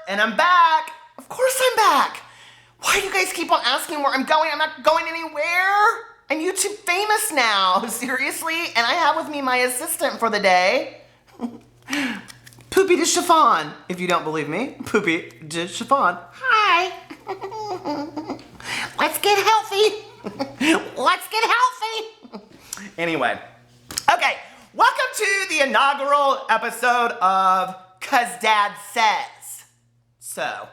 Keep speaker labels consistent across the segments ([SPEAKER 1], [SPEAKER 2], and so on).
[SPEAKER 1] And I'm back. Of course I'm back. Why do you guys keep on asking where I'm going? I'm not going anywhere. I'm YouTube famous now. Seriously? And I have with me my assistant for the day. Poopy de Chiffon. If you don't believe me, Poopy de Chiffon. Hi. Let's get healthy. Let's get healthy. Anyway. Okay. Welcome to the inaugural episode of 'Cause Dad Says. So,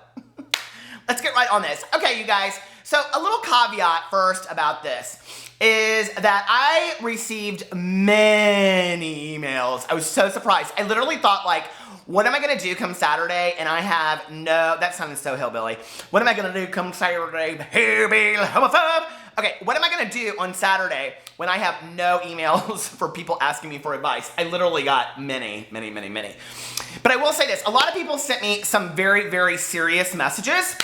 [SPEAKER 1] let's get right on this. Okay, you guys. So, a little caveat first about this is that I received many emails. I was so surprised. I literally thought, like, what am I going to do come Saturday? And I have no... That sounded so hillbilly. What am I going to do come Saturday? Hillbilly homophobe. Okay, what am I going to do on Saturday when I have no emails for people asking me for advice? I literally got many. But I will say this. A lot of people sent me some very, very serious messages.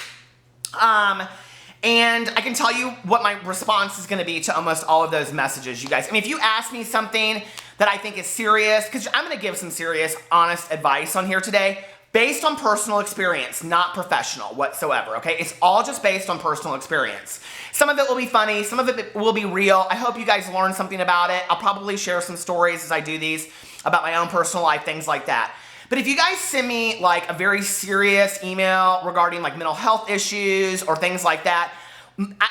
[SPEAKER 1] And I can tell you what my response is going to be to almost all of those messages, you guys. I mean, if you ask me something that I think is serious, because I'm going to give some serious, honest advice on here today, based on personal experience, not professional whatsoever, okay? It's all just based on personal experience. Some of it will be funny, some of it will be real. I hope you guys learn something about it. I'll probably share some stories as I do these about my own personal life, things like that. But if you guys send me like a very serious email regarding like mental health issues or things like that,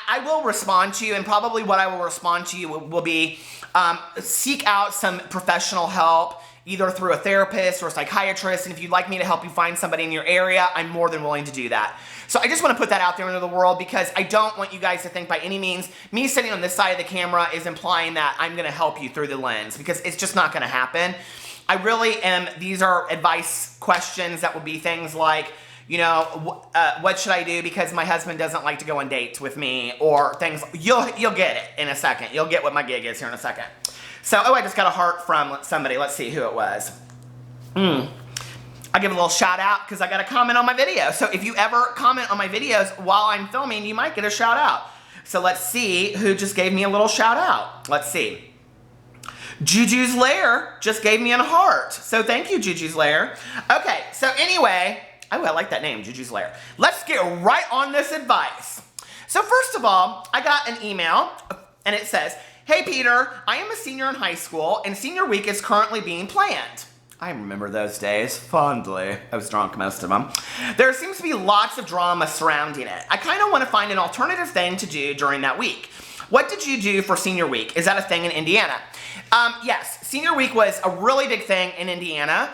[SPEAKER 1] I will respond to you, and probably what I will respond to you will be seek out some professional help, either through a therapist or a psychiatrist, and if you'd like me to help you find somebody in your area, I'm more than willing to do that. So I just want to put that out there into the world because I don't want you guys to think by any means me sitting on this side of the camera is implying that I'm going to help you through the lens, because it's just not going to happen. I really am. These are advice questions that will be things like, you know, what should I do because my husband doesn't like to go on dates with me, or things. You'll get it in a second. You'll get what my gig is here in a second. So, I just got a heart from somebody. Let's see who it was. I'll give a little shout out because I got a comment on my video. So if you ever comment on my videos while I'm filming, you might get a shout out. So let's see who just gave me a little shout out. Let's see. Juju's Lair just gave me a heart. So thank you, Juju's Lair. Okay, so anyway, I like that name, Juju's Lair. Let's get right on this advice. So first of all, I got an email and it says, "Hey Peter, I am a senior in high school and senior week is currently being planned." I remember those days fondly. I was drunk most of them. "There seems to be lots of drama surrounding it. I kind of want to find an alternative thing to do during that week. What did you do for senior week? Is that a thing in Indiana?" Yes, senior week was a really big thing in Indiana,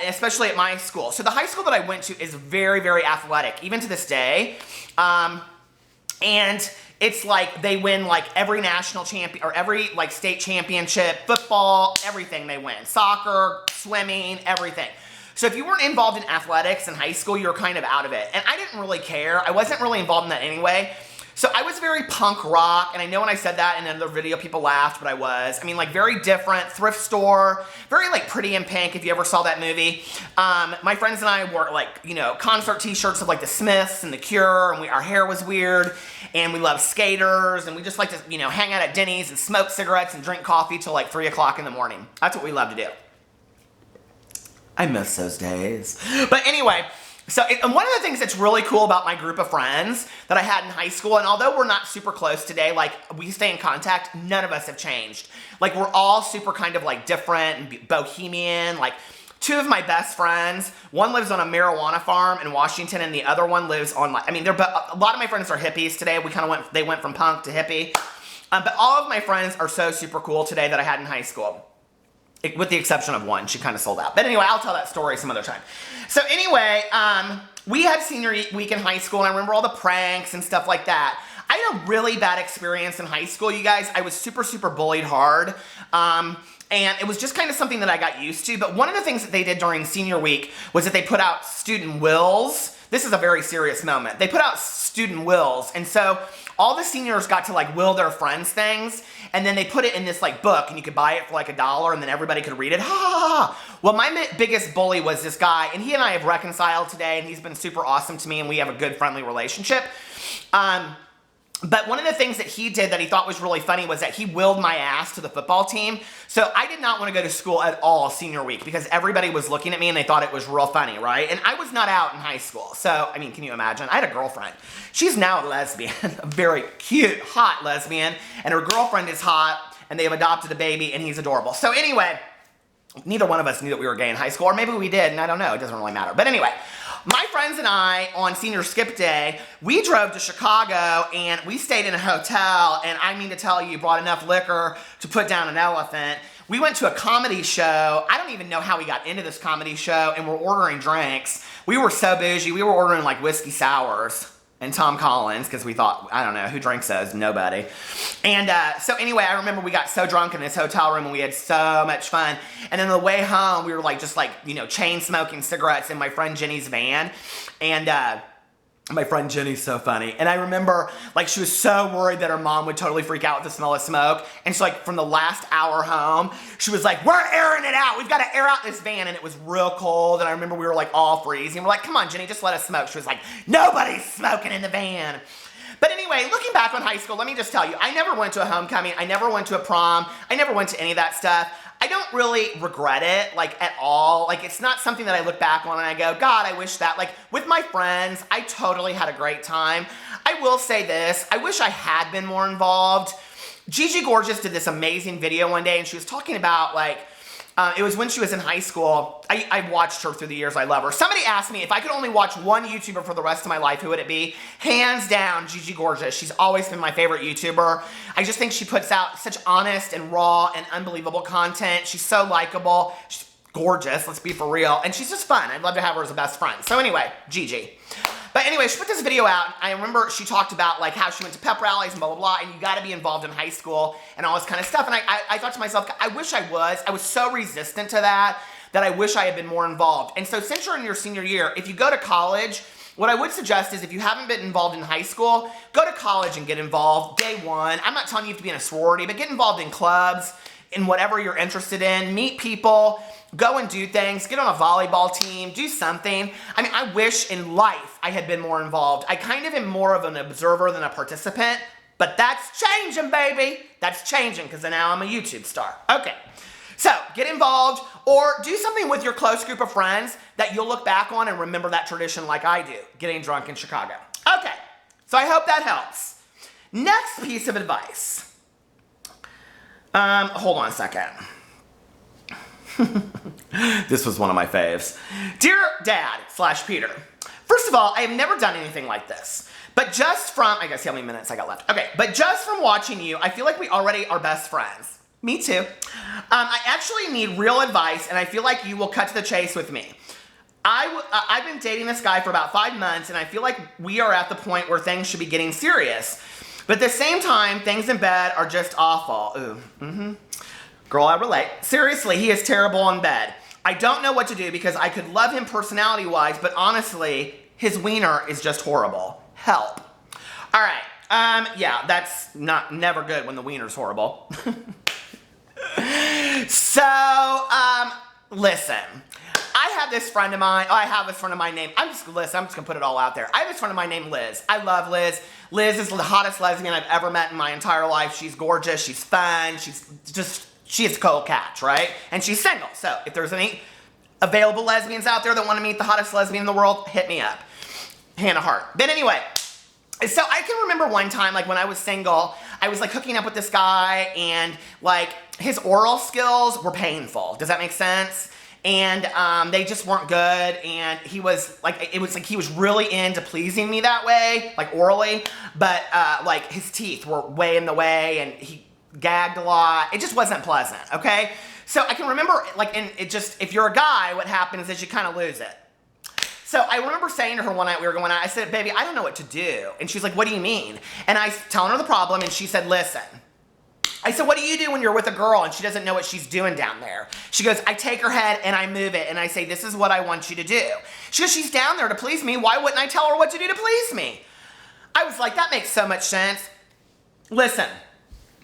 [SPEAKER 1] especially at my school. So the high school that I went to is very, very athletic, even to this day. And it's like they win like every national champion or every like state championship, football, everything they win. Soccer, swimming, everything. So if you weren't involved in athletics in high school, you were kind of out of it. And I didn't really care. I wasn't really involved in that anyway. So I was very punk rock, and I know when I said that in another video, people laughed, but I was. I mean, like, very different, thrift store, very, like, Pretty in Pink, if you ever saw that movie. My friends and I wore, like, you know, concert t-shirts of, like, the Smiths and the Cure, and our hair was weird, and we loved skaters, and we just liked to, you know, hang out at Denny's and smoke cigarettes and drink coffee till, like, 3 o'clock in the morning. That's what we loved to do. I miss those days. But anyway... So, and one of the things that's really cool about my group of friends that I had in high school, and although we're not super close today, like, we stay in contact, none of us have changed. Like, we're all super kind of, like, different and bohemian. Like, 2 of my best friends, one lives on a marijuana farm in Washington, and the other one lives on, like, I mean, a lot of my friends are hippies today. They went from punk to hippie. But all of my friends are so super cool today that I had in high school. With the exception of one, she kind of sold out. But anyway, I'll tell that story some other time. So anyway, we had senior week in high school, and I remember all the pranks and stuff like that. I had a really bad experience in high school, you guys. I was super, super bullied hard. And it was just kind of something that I got used to. But one of the things that they did during senior week was that they put out student wills. This is a very serious moment. They put out student wills. And so all the seniors got to like will their friends things, and then they put it in this like book, and you could buy it for like $1, and then everybody could read it. Ha ha ha. Well, my biggest bully was this guy, and he and I have reconciled today, and he's been super awesome to me, and we have a good friendly relationship. But one of the things that he did that he thought was really funny was that he willed my ass to the football team. So I did not want to go to school at all senior week because everybody was looking at me and they thought it was real funny, right? And I was not out in high school. So, I mean, can you imagine? I had a girlfriend. She's now a lesbian, a very cute, hot lesbian. And her girlfriend is hot and they have adopted a baby and he's adorable. So anyway, neither one of us knew that we were gay in high school, or maybe we did, and I don't know. It doesn't really matter. But anyway, my friends and I, on senior skip day, we drove to Chicago, and we stayed in a hotel, and I mean to tell you, brought enough liquor to put down an elephant. We went to a comedy show. I don't even know how we got into this comedy show, and we're ordering drinks. We were so bougie. We were ordering, like, whiskey sours and Tom Collins, because we thought, I don't know, who drinks those? Nobody. And so anyway, I remember we got so drunk in this hotel room and we had so much fun. And then on the way home, we were like, just like, you know, chain smoking cigarettes in my friend Jenny's van. And my friend Jenny's so funny. And I remember, like, she was so worried that her mom would totally freak out with the smell of smoke. And so, like, from the last hour home, she was like, we're airing it out. We've got to air out this van. And it was real cold. And I remember we were, like, all freezing. We're like, come on, Jenny, just let us smoke. She was like, nobody's smoking in the van. But anyway, looking back on high school, let me just tell you, I never went to a homecoming. I never went to a prom. I never went to any of that stuff. I don't really regret it, like, at all. Like, it's not something that I look back on and I go, God, I wish that. Like, with my friends, I totally had a great time. I will say this. I wish I had been more involved. Gigi Gorgeous did this amazing video one day, and she was talking about, like, it was when she was in high school. I watched her through the years. I love her. Somebody asked me if I could only watch one YouTuber for the rest of my life, who would it be? Hands down, Gigi Gorgeous. She's always been my favorite YouTuber. I just think she puts out such honest and raw and unbelievable content. She's so likable. She's gorgeous, let's be for real. And she's just fun. I'd love to have her as a best friend. So anyway, Gigi. But anyway, she put this video out. I remember she talked about, like, how she went to pep rallies and blah, blah, blah, and you gotta be involved in high school and all this kind of stuff. And I thought to myself, I wish I was. I was so resistant to that I wish I had been more involved. And so since you're in your senior year, if you go to college, what I would suggest is if you haven't been involved in high school, go to college and get involved day one. I'm not telling you to be in a sorority, but get involved in clubs, in whatever you're interested in. Meet people. Go and do things, get on a volleyball team, do something. I mean, I wish in life I had been more involved. I kind of am more of an observer than a participant, but that's changing, baby. That's changing because now I'm a YouTube star. Okay, so get involved or do something with your close group of friends that you'll look back on and remember that tradition like I do, getting drunk in Chicago. Okay, so I hope that helps. Next piece of advice. Hold on a second. This was one of my faves. Dear Dad / Peter, first of all, I have never done anything like this. But just from, I guess how many minutes I got left. Okay, but just from watching you, I feel like we already are best friends. Me too. I actually need real advice, and I feel like you will cut to the chase with me. I've been dating this guy for about 5 months, and I feel like we are at the point where things should be getting serious. But at the same time, things in bed are just awful. Ooh, Girl, I relate. Seriously, he is terrible in bed. I don't know what to do because I could love him personality-wise, but honestly, his wiener is just horrible. Help. All right. Yeah, that's never good when the wiener's horrible. So, listen. I have this friend of mine named, I'm just gonna put it all out there. I have this friend of mine named Liz. I love Liz. Liz is the hottest lesbian I've ever met in my entire life. She's gorgeous. She's fun. She is a cold catch, right? And she's single. So if there's any available lesbians out there that want to meet the hottest lesbian in the world, hit me up. Hannah Hart. But anyway, so I can remember one time, like when I was single, I was like hooking up with this guy and like his oral skills were painful. Does that make sense? And they just weren't good. And he was like, it was like he was really into pleasing me that way, like orally. But like his teeth were way in the way and he gagged a lot. It just wasn't pleasant, okay? So I can remember, like, if you're a guy, what happens is you kind of lose it. So I remember saying to her one night we were going out, I said, baby, I don't know what to do. And she's like, what do you mean? And I telling her the problem, and she said, listen. I said, what do you do when you're with a girl and she doesn't know what she's doing down there? She goes, I take her head and I move it, and I say, this is what I want you to do. She goes, she's down there to please me. Why wouldn't I tell her what to do to please me? I was like, that makes so much sense. Listen.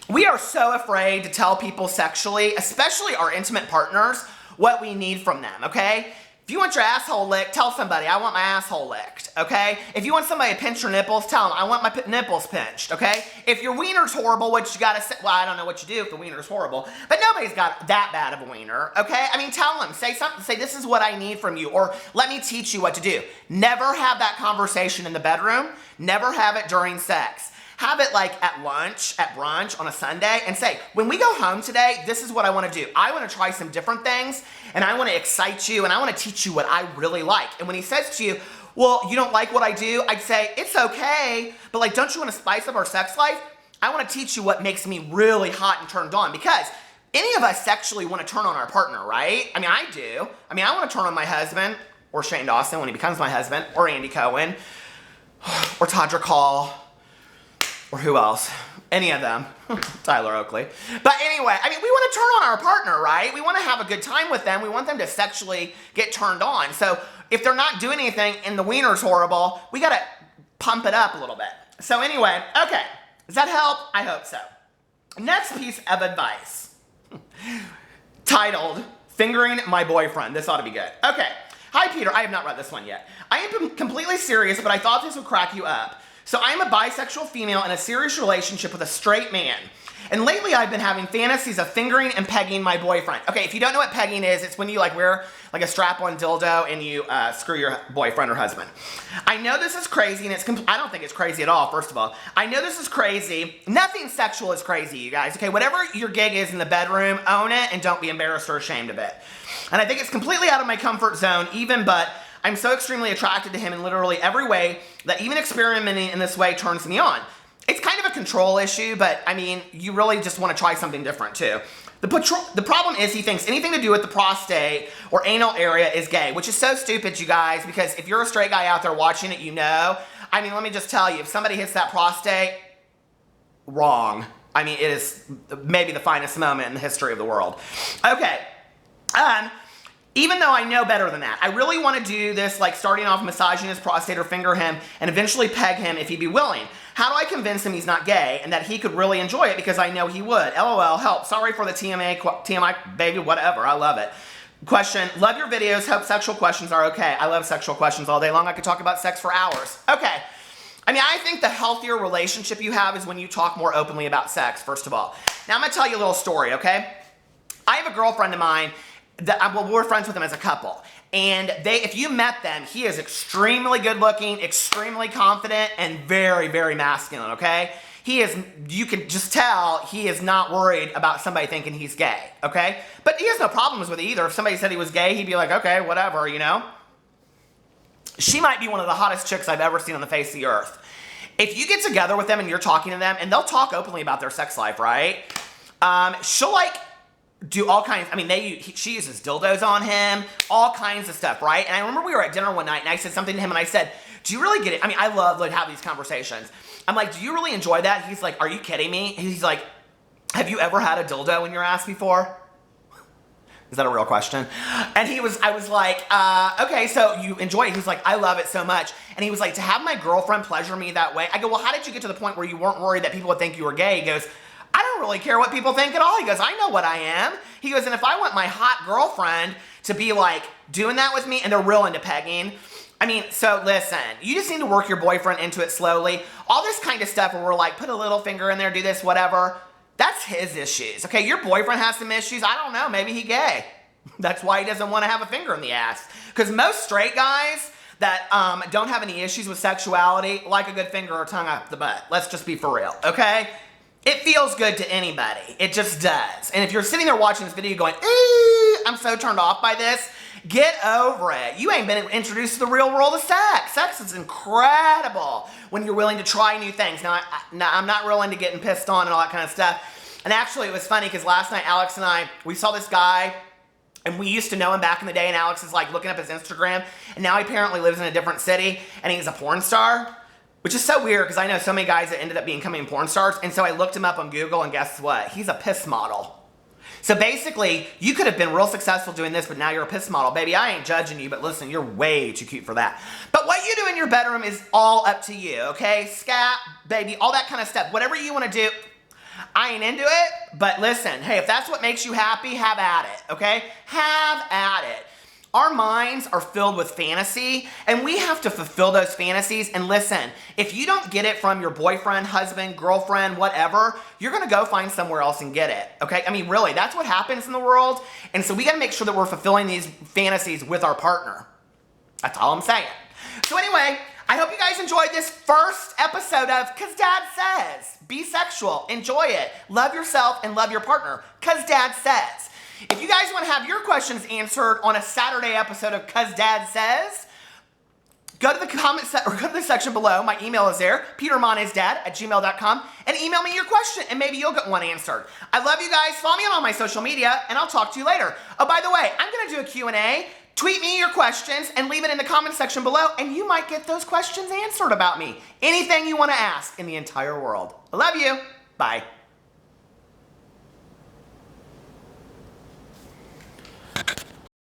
[SPEAKER 1] We are so afraid to tell people sexually, especially our intimate partners, what we need from them, okay? If If you want your asshole licked, tell somebody, I want my asshole licked, okay? If you want somebody to pinch your nipples, tell them, I want my nipples pinched, okay? If your wiener's horrible, what you gotta say, well, I don't know what you do if the wiener's horrible, but nobody's got that bad of a wiener, okay? I mean, tell them, say something, say this is what I need from you, or let me teach you what to do. Never have that conversation in the bedroom, never have it during sex. Have it like at lunch, at brunch on a Sunday, and say, when we go home today, this is what I want to do. I want to try some different things, and I want to excite you, and I want to teach you what I really like. And when he says to you, well, you don't like what I do, I'd say, it's okay, but like, don't you want to spice up our sex life? I want to teach you what makes me really hot and turned on, because any of us sexually want to turn on our partner, right? I mean, I do. I mean, I want to turn on my husband, or Shane Dawson when he becomes my husband, or Andy Cohen, or Tadra Call, or who else? Any of them. Tyler Oakley. But anyway, I mean, we want to turn on our partner, right? We want to have a good time with them. We want them to sexually get turned on. So if they're not doing anything and the wiener's horrible, we got to pump it up a little bit. So anyway, okay. Does that help? I hope so. Next piece of advice. Titled, Fingering My Boyfriend. This ought to be good. Okay. Hi, Peter. I have not read this one yet. I am completely serious, but I thought this would crack you up. So I'm a bisexual female in a serious relationship with a straight man. And lately I've been having fantasies of fingering and pegging my boyfriend. Okay, if you don't know what pegging is, it's when you like wear like a strap-on dildo and you screw your boyfriend or husband. I know this is crazy and I don't think it's crazy at all, first of all. I know this is crazy. Nothing sexual is crazy, you guys. Okay, whatever your gig is in the bedroom, own it and don't be embarrassed or ashamed of it. And I think it's completely out of my comfort zone but I'm so extremely attracted to him in literally every way that even experimenting in this way turns me on. It's kind of a control issue, but I mean, you really just want to try something different too. The problem is he thinks anything to do with the prostate or anal area is gay, which is so stupid, you guys, because if you're a straight guy out there watching it, you know. I mean, let me just tell you, if somebody hits that prostate, wrong. I mean, it is maybe the finest moment in the history of the world. Okay. Even though I know better than that, I really want to do this, like starting off massaging his prostate or finger him and eventually peg him if he'd be willing. How do I convince him he's not gay and that he could really enjoy it because I know he would? LOL, help. Sorry for the TMI, baby, whatever. I love it. Question, love your videos. Hope sexual questions are okay. I love sexual questions all day long. I could talk about sex for hours. Okay. I mean, I think the healthier relationship you have is when you talk more openly about sex, first of all. Now, I'm going to tell you a little story, okay? I have a girlfriend of mine we're friends with them as a couple. And if you met them, he is extremely good looking, extremely confident, and very, very masculine, okay? You can just tell he is not worried about somebody thinking he's gay, okay? But he has no problems with it either. If somebody said he was gay, he'd be like, okay, whatever, you know? She might be one of the hottest chicks I've ever seen on the face of the earth. If you get together with them and you're talking to them, and they'll talk openly about their sex life, right? She'll like do all kinds, I mean, she uses dildos on him, all kinds of stuff, right? And I remember we were at dinner one night and I said something to him and I said, do you really get it? I mean, I love to have these conversations. I'm like, do you really enjoy that? He's like, are you kidding me? He's like, have you ever had a dildo in your ass before? Is that a real question? And I was like, okay, so you enjoy it. He's like, I love it so much. And he was like, to have my girlfriend pleasure me that way. I go, well, how did you get to the point where you weren't worried that people would think you were gay? He goes, I don't really care what people think at all. He goes, I know what I am. He goes, and if I want my hot girlfriend to be like doing that with me, and they're real into pegging. I mean, so listen, you just need to work your boyfriend into it slowly. All this kind of stuff where we're like, put a little finger in there, do this, whatever. That's his issues. Okay, your boyfriend has some issues. I don't know, maybe he's gay. That's why he doesn't want to have a finger in the ass. Because most straight guys that don't have any issues with sexuality like a good finger or tongue up the butt. Let's just be for real, okay? It feels good to anybody. It just does. And if you're sitting there watching this video going, I'm so turned off by this, get over it. You ain't been introduced to the real world of sex. Sex is incredible when you're willing to try new things. Now, I'm not real into getting pissed on and all that kind of stuff. And actually, it was funny because last night, Alex and I, we saw this guy, and we used to know him back in the day, and Alex is like looking up his Instagram, and now he apparently lives in a different city, and he's a porn star. Which is so weird because I know so many guys that ended up becoming porn stars. And so I looked him up on Google and guess what? He's a piss model. So basically, you could have been real successful doing this, but now you're a piss model. Baby, I ain't judging you, but listen, you're way too cute for that. But what you do in your bedroom is all up to you, okay? Scat, baby, all that kind of stuff. Whatever you want to do, I ain't into it. But listen, hey, if that's what makes you happy, have at it, okay? Have at it. Our minds are filled with fantasy, and we have to fulfill those fantasies. And listen, if you don't get it from your boyfriend, husband, girlfriend, whatever, you're gonna go find somewhere else and get it, okay? I mean, really, that's what happens in the world. And so we gotta make sure that we're fulfilling these fantasies with our partner. That's all I'm saying. So anyway, I hope you guys enjoyed this first episode of Cause Dad Says. Be sexual, enjoy it, love yourself and love your partner, cause Dad says. If you guys want to have your questions answered on a Saturday episode of Cause Dad Says, go to the or go to the section below. My email is there, petermonnisdad@gmail.com, and email me your question, and maybe you'll get one answered. I love you guys. Follow me on all my social media, and I'll talk to you later. Oh, by the way, I'm going to do a Q&A. Tweet me your questions and leave it in the comment section below, and you might get those questions answered about me. Anything you want to ask in the entire world. I love you. Bye.